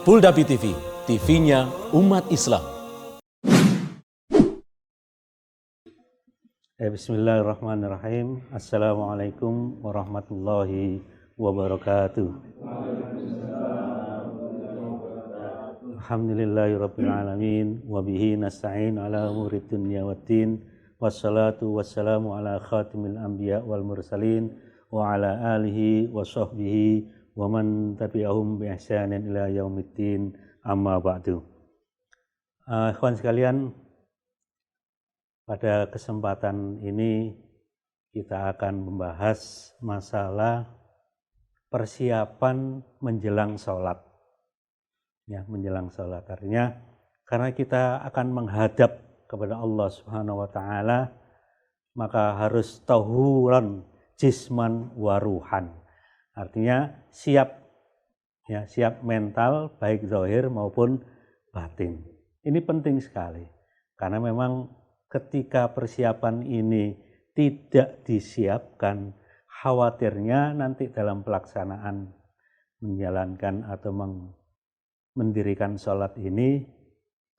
Fulda BTV, TV-nya umat Islam. Bismillahirrahmanirrahim. Assalamualaikum warahmatullahi wabarakatuh. Alhamdulillahirabbil alamin wa bihi nasta'in ala umurid dunya waddin. Wassalatu wassalamu ala khatimil anbiya wal mursalin wa ala alihi wa sahbihi wa man tabi'ahum bi ihsanin ila yaumiddin. Amma ba'du. Ikhwan sekalian, pada kesempatan ini kita akan membahas masalah persiapan menjelang sholat. Ya, menjelang sholat. Artinya karena kita akan menghadap kepada Allah Subhanahu wa taala, maka harus tahuran jisman wa ruhan. Artinya siap mental baik zahir maupun batin. Ini penting sekali karena memang ketika persiapan ini tidak disiapkan, khawatirnya nanti dalam pelaksanaan menjalankan atau mendirikan sholat ini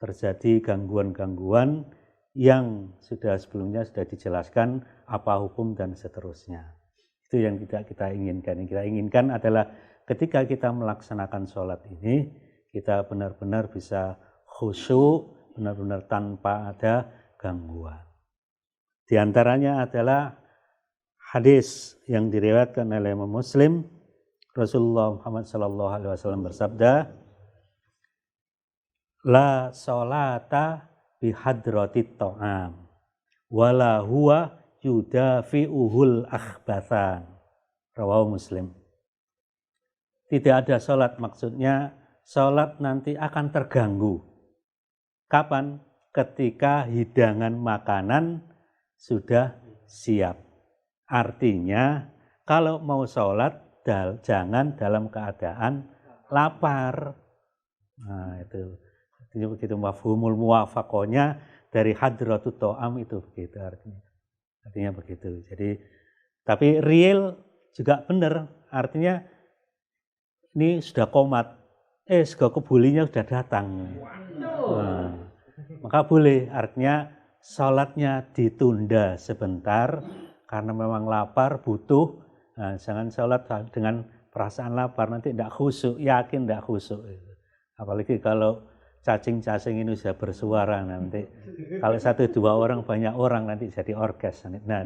terjadi gangguan-gangguan yang sebelumnya sudah dijelaskan apa hukum dan seterusnya. Itu yang kita inginkan. Yang kita inginkan adalah ketika kita melaksanakan sholat ini, kita benar-benar bisa khusyuk, benar-benar tanpa ada gangguan. Di antaranya adalah hadis yang diriwayatkan oleh Imam Muslim. Rasulullah Muhammad SAW bersabda, la sholata bihadratit ta'am wala huwa yudafi'uhul akhbathan. Rawahu Muslim. Tidak ada sholat, maksudnya sholat nanti akan terganggu. Kapan? Ketika hidangan makanan sudah siap. Artinya kalau mau sholat jangan dalam keadaan lapar. Nah itu begitu mafhumul muwafaqohnya dari hadratut ta'am itu begitu artinya begitu. Jadi tapi real juga benar, artinya ini sudah komat, sego kebulinya sudah datang. Nah, maka boleh, artinya sholatnya ditunda sebentar karena memang lapar, butuh. Nah, jangan sholat dengan perasaan lapar, nanti tidak khusyuk, yakin tidak khusyuk. Apalagi kalau cacing-cacing ini sudah bersuara nanti. Kalau 1-2 orang, banyak orang nanti jadi orkes. Nah,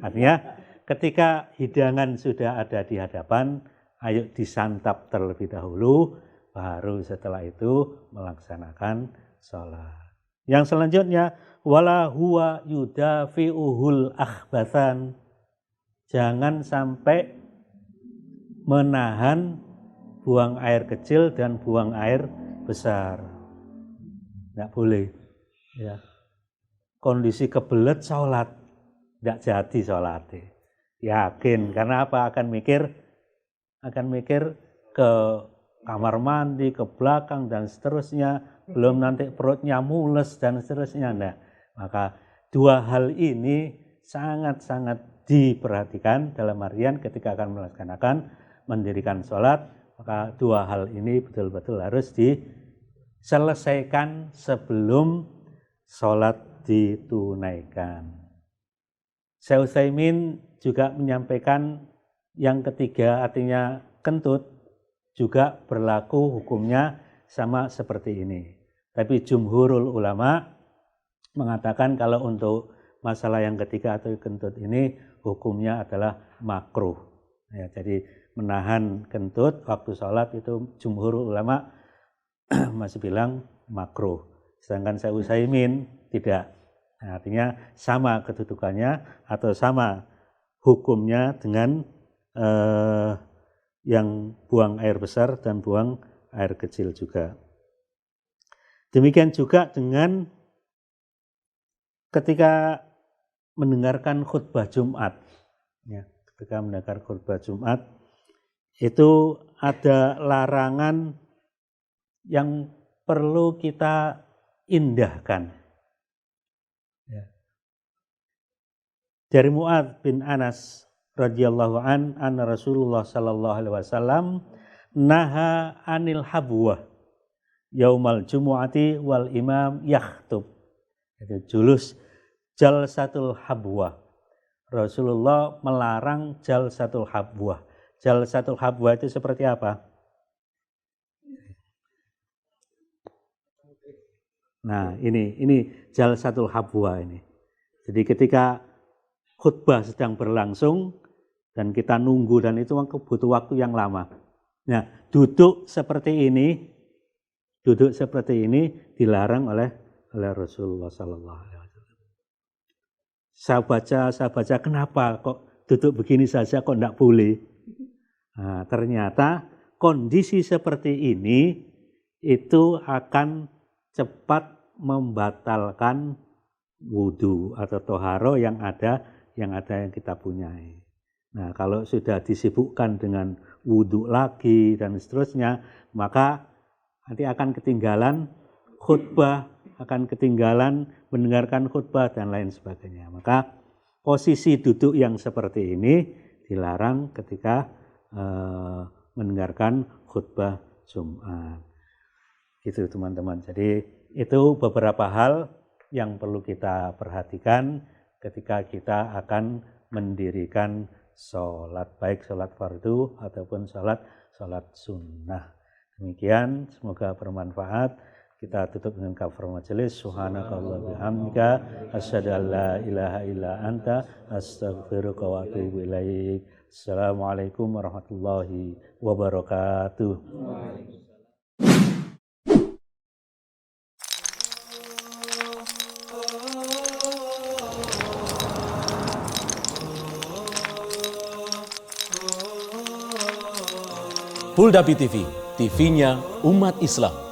artinya ketika hidangan sudah ada di hadapan, ayo disantap terlebih dahulu, baru setelah itu melaksanakan sholat. Yang selanjutnya, wala huwa yudafi'uhul akhbathan. Jangan sampai menahan buang air kecil dan buang air besar. Tidak boleh. Ya. Kondisi kebelet sholat, tidak jadi sholat. Yakin, karena apa? Akan mikir ke kamar mandi, ke belakang dan seterusnya, belum nanti perutnya mules dan seterusnya. Nah, maka dua hal ini sangat-sangat diperhatikan dalam artian ketika akan melaksanakan mendirikan sholat, maka dua hal ini betul-betul harus diselesaikan sebelum sholat ditunaikan. Syekh Utsaimin juga menyampaikan yang ketiga, artinya kentut juga berlaku hukumnya sama seperti ini. Tapi jumhurul ulama mengatakan kalau untuk masalah yang ketiga atau kentut ini hukumnya adalah makruh. Ya, jadi menahan kentut waktu sholat itu jumhurul ulama masih bilang makruh. Sedangkan Syekh Utsaimin tidak. Nah, artinya sama kedudukannya atau sama hukumnya dengan yang buang air besar dan buang air kecil juga. Demikian juga dengan ketika mendengarkan khutbah Jumat. Ya, ketika mendengar khutbah Jumat itu ada larangan yang perlu kita indahkan. Ya. Dari Mu'adz bin Anas radhiyallahu anna Rasulullah sallallahu alaihi wasallam naha anil habwah yaumal jumu'ati wal imam yakhtub. Itu julus jalsatul habwah. Rasulullah melarang jalsatul habwah. Jalsatul habwah itu seperti apa? Nah, ini jalsatul habwah ini. Jadi ketika khutbah sedang berlangsung dan kita nunggu, dan itu butuh waktu yang lama. Nah, duduk seperti ini dilarang oleh Rasulullah Sallallahu Alaihi Wasallam. Saya baca kenapa kok duduk begini saja kok tidak boleh? Nah, ternyata kondisi seperti ini itu akan cepat membatalkan wudhu atau toharo yang kita punyai. Nah, kalau sudah disibukkan dengan wudhu lagi dan seterusnya, maka nanti akan ketinggalan khutbah, akan ketinggalan mendengarkan khutbah dan lain sebagainya. Maka posisi duduk yang seperti ini dilarang ketika mendengarkan khutbah Jumat. Gitu teman-teman. Jadi itu beberapa hal yang perlu kita perhatikan ketika kita akan mendirikan sholat, baik sholat fardu ataupun sholat sunnah. Demikian, semoga bermanfaat. Kita tutup dengan kafaratul majelis. Subhanakallah bihamdika asyhadu an la ilaha illa anta astaghfiruka wa atubu ilaik. Assalamualaikum warahmatullahi wabarakatuh. Fulda TV, TV-nya umat Islam.